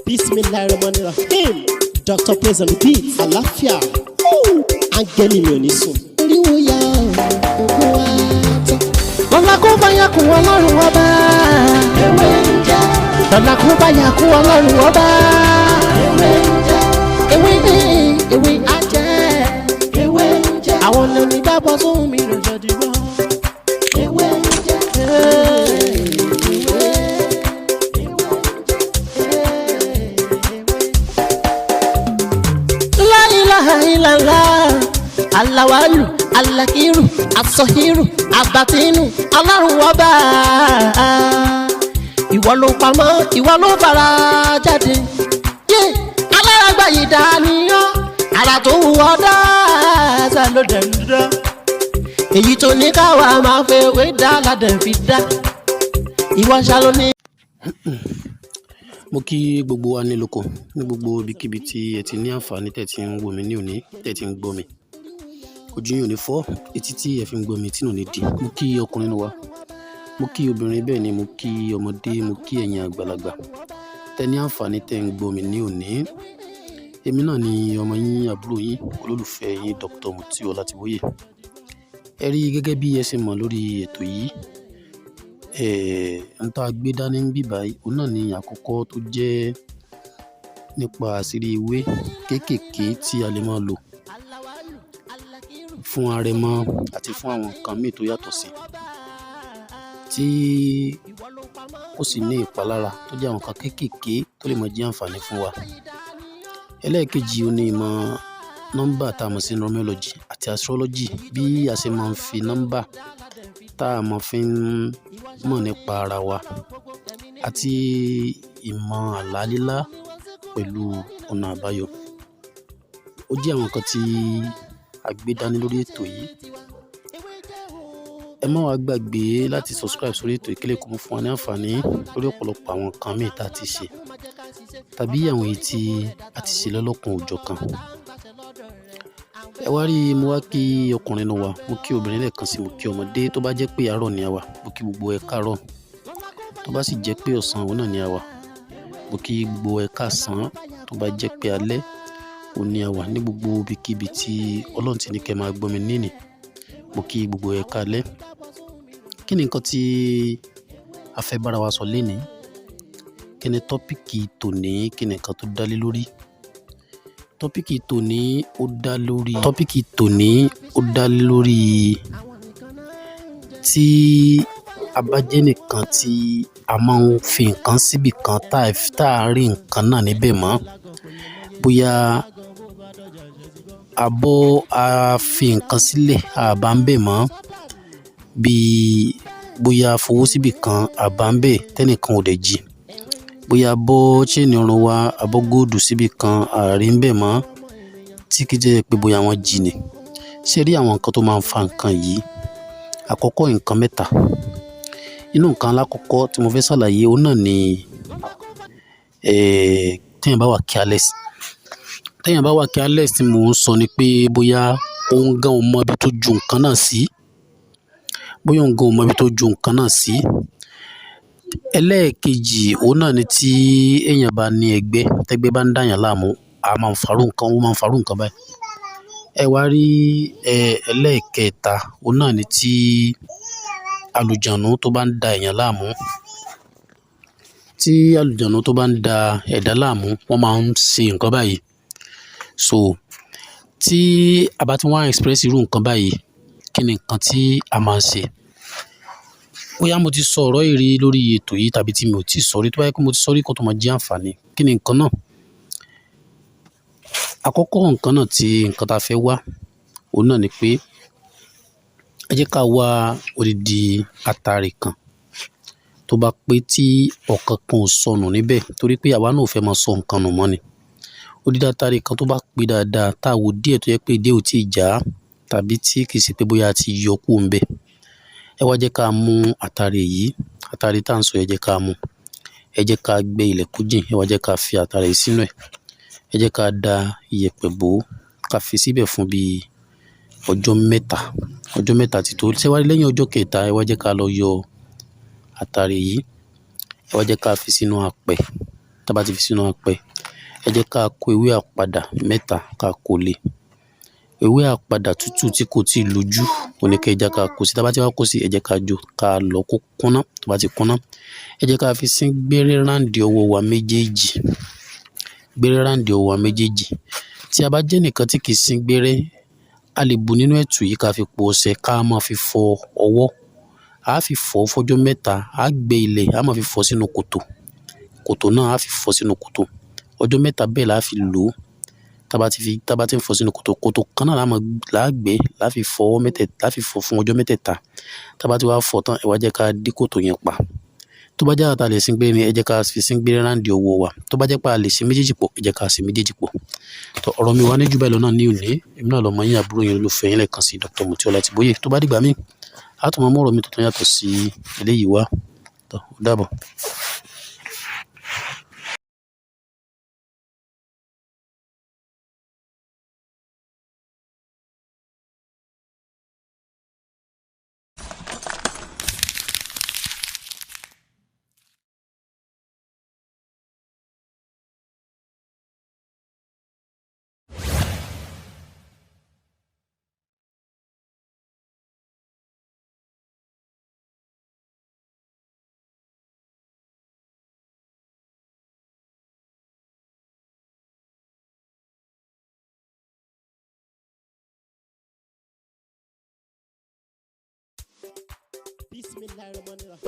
Bismillahirrahmanirrahim. Dr. Praise and Repeat. Àlàáfíà. Áńgẹ́lì mi ò ní sùn. Oríwo ya òkú wa tán. Lọ́la kó bá yà kú ọlọ́run ọba. Ewé ń jẹ́. Lọ́la kó bá yà kú ọlọ́run ọba. Ewé ń jẹ́. Ewé á jẹ́. Ewé ń jẹ́. Àwọn ọ̀nà mi dábọ̀ sóhun mi lọ́jọ́ dìbò. Ewé ń jẹ́. Alawalu, alakiru, asohiru, abatinu, Ọlọ́run ọba. Ìwọ ló pamọ́, ìwọ ló fara jáde. Aláràgbà yìí dániyàn, ara tó wù ọ́ dáadáa ló dẹ̀ ń dá. Èyí tó ní káwa máa fẹ́ wé dá ládẹ̀ fi dá. Ìwọ ṣàlọ́ ní. Mo kí gbogbo wa ní lóko ní gbogbo ibikíbi tí ẹ ti ní àǹfààní tẹ́ ti ń wò mí ní òní tẹ́ ti ń gbọ́ mi. Ojú yín ò ní fọ́, etí tí ẹ fi ń gbọ́ mi tí ò ní di. Mo kí ọkùnrin wa, mo kí obìnrin, bẹ́ẹ̀ ni mo kí ọmọdé, mo kí ẹ̀yin àgbàlagbà tẹ́ ní àǹfààní tẹ́ ń gbọ́ mi ní òní. Èmi náà ni ọmọ yín, àbúrò yín, olólùfẹ́ yín Dr. Mutiu Ọlátìbóyè. Ẹ rí gẹ́gẹ́ bí ẹ ṣe mọ̀ lórí ètò yìí. N tá gbé dání ń bíbá yìí, òun náà ni àkọ́kọ́ tó jẹ́ nípa àṣírí ewé kéékèèké tí a lè máa lò fún arẹmọ àti fún àwọn nǹkan míì tó yàtọ̀ sí, tí ó sì ní ìpalára tó jẹ́ àwọn nǹkan kéékèèké tó lè máa jẹ́ àǹfààní fún wa. Ẹlẹ́ẹ̀kejì ó ní ìmọ̀ nọ́mbà tá a mọ̀ sí numerology àti astrology, bí a ṣe máa ń fi nọ́mbà tá a mọ̀ fi ń mọ̀ nípa ara wa, àti ìmọ̀ àlá lílá pẹ̀lú ọ̀nà àbáyọ. Ó jẹ́ àwọn nǹkan tí a gbé dání lórí ètò yìí. Ẹ má wá gbàgbé láti subscribe sórí ètò ìkélé kó mú fún wa ní àǹfààní lórí ọ̀pọ̀lọpọ̀ àwọn nǹkan míì tá a ti ṣe tàbí àwọn èyí tí a ti ṣe lọ́lọ́kan òjọ̀kan. Ẹ wá rí, mo wá kí ọkùnrin wa, mo kí obìnrin lẹ́ẹ̀kan sí, mo kí ọmọdé. Tó bá jẹ́ pé àárọ̀ ni a wà, mo kí gbogbo ẹ káàárọ̀. Tó bá sì jẹ́ pé ọ̀sán òun náà ni a wà, mo kí gbogbo ẹ káàsán. Tó bá jẹ́ pé alẹ́ òun ni a wà, ní gbogbo ibikíbi tí Ọlọ́run ti ní kẹ́ máa gbọ́ mi níní, mo kí gbogbo ẹ káalẹ́. Kí ni nǹkan tí a fẹ́ bára wa sọ lénìí? Kí ni tọ́pìkì tòní? Kí ni nǹkan tó dá lé lórí? Tọ́pìkì tòní ó dá lé lórí tí a bá jẹ́ nìkan tí a máa ń fi nǹkan síbì kan tá a rí nǹkan náà níbẹ̀ mọ́. Bóyá a fi nǹkan sílẹ̀ a bá ń bẹ̀ mọ́, bí bóyá fowó síbì kan a bá ń bẹ̀ tẹ́nìkan ò dẹ̀ jí. Bóyá bọ́ chain ọrùn wa, abọ́ góòdù síbì kan a rí ń bẹ̀ mọ́, tí kì í jẹ́ pé bóyá wọ́n jí ni. Ṣé rí àwọn nǹkan tó máa ń fa nǹkan yìí? Àkọ́kọ́, nǹkan mẹ́ta. Inú nǹkan alákọ̀ọ́kọ́ tí mo fẹ́ ṣàlàyé òun náà ni téèyàn bá wà careless. Téèyàn bá wà careless tí mò ń sọ ni pé bóyá òun gan ò mọ ibi tó ju nǹkan náà sí. Ẹlẹ́ẹ̀kejì òun náà ni tí èèyàn bá ní ẹgbẹ́, tẹ́gbẹ́ bá ń dàyàn láàmú, ó máa ń farú nǹkan báyìí. Ẹ wá rí ẹlẹ́ẹ̀kẹta òun náà ni tí àlùjànnú tó bá ń da èèyàn láàmú. Tí àlùjànnú tó bá ń da ẹ̀dá láàmú, wọ́n máa ń ṣe nǹkan báyìí. So tí a bá ti wá express irú nǹkan báyìí, kí ni nǹkan tí a máa ṣe? Bóyá mo ti sọ ọ̀rọ̀ yìí rí lórí ètò yìí tàbí tí mi ò tí ì sọ rí, tó bá yẹ kó mo ti sọ rí kó tó máa jẹ́ àǹfààní. Kí ni nǹkan náà? Àkọ́kọ́ nǹkan náà tí nǹkan tá a fẹ́ wá òun náà ni pé ẹ jẹ́ ká wá odidi Atare kan tó bá pé tí ọ̀kan kan ò sọnù níbẹ̀, torí pé àwa náà ò fẹ́ máa sọ nǹkan nù mọ́ ni. Odidi Atare kan tó bá pé dáadáa, tá a wò díẹ̀ tó yẹ pé ìdí ò tí ì já tàbí tí kì í ṣe pé bóyá a ti yọ kúrò ńbẹ̀. Ẹ wá jẹ́ ká mú Atare yìí, Atare tá à ń sọ, ẹ jẹ́ ká mú. Ẹ jẹ́ ká gbẹ́ ilẹ̀ kó jìn, ẹ wá jẹ́ ká fi Atare yìí sínú ẹ̀. Ẹ jẹ́ ká da iyẹ̀pẹ̀ bò ó, ká fi síbẹ̀ fún bí ọjọ́ mẹ́ta ti tó. Ṣé wá rí lẹ́yìn ọjọ́ kẹta, ẹ wá jẹ́ ká lọ yọ Atare yìí, ẹ wá jẹ́ ká fi sínú apẹ̀ tá bá ti fi sínú apẹ ẹ jẹ́ ká kó ewé àpadà mẹ́ta ká kó lé ewé àpadà tútù tí kò tí ì lójú oníkẹ́ ẹ jẹ́ ká kó sí tá bá ti wá kó sí ẹ jẹ́ ká jó ká lọ kó kúnná tó bá ti kúnná ẹ jẹ́ ká fi sín gbẹ́rẹ́ ráǹdì ọwọ́ wa méjèèjì gbẹ́rẹ́ ráǹdì ọwọ́ wa méjèèjì tí a bá jẹ́ nìkan tí kì í sín gbẹ́rẹ́ a lè bu nínú ẹ̀tù yìí ká fi po ọṣẹ ká máa fi fọ ọwọ́ a fi fọ fọjọ́ mẹ́ta a gbé ilẹ̀ a máa fi fọ sínú kòtò náà a fi fọ sínú kòtò ọjọ́ mẹ́ta bẹ́ẹ̀ la fi lò ó tá bá ti ń fọ sínú kòtò kan náà la gbé la fi fọ ọwọ́ mẹ́tẹ̀ẹ̀ta la fi fọ fún ọjọ́ mẹ́tẹ̀ẹ̀ta tá bá ti wá fọ tán ẹ wá jẹ́ ká dí kòtò yẹn pa tó bá jẹ́ àtà lè sín gbẹ́rẹ́ ni ẹ jẹ́ ká fi sín gbẹ́rẹ́ ráǹdì ọwọ́ wa tó bá jẹ́ pé a lè ṣe méjèèjì pọ̀ ẹ jẹ́ ká ṣe méjèèjì pọ̀ tó ọ̀rọ̀ mi wá ní jù bẹ́ẹ̀ lọ náà ní òní èmi náà lọ́mọ yín àbúrò yín olùfẹ́ yín lẹ́ẹ̀kan sí Dr. Mutiola Tiboye tó bá dìgbà míì a tún máa mú ọ̀rọ̀ mi tuntun yàtọ̀ sí eléyìí wá tó ó dàbọ̀. Bismillahirrahmanirrahim.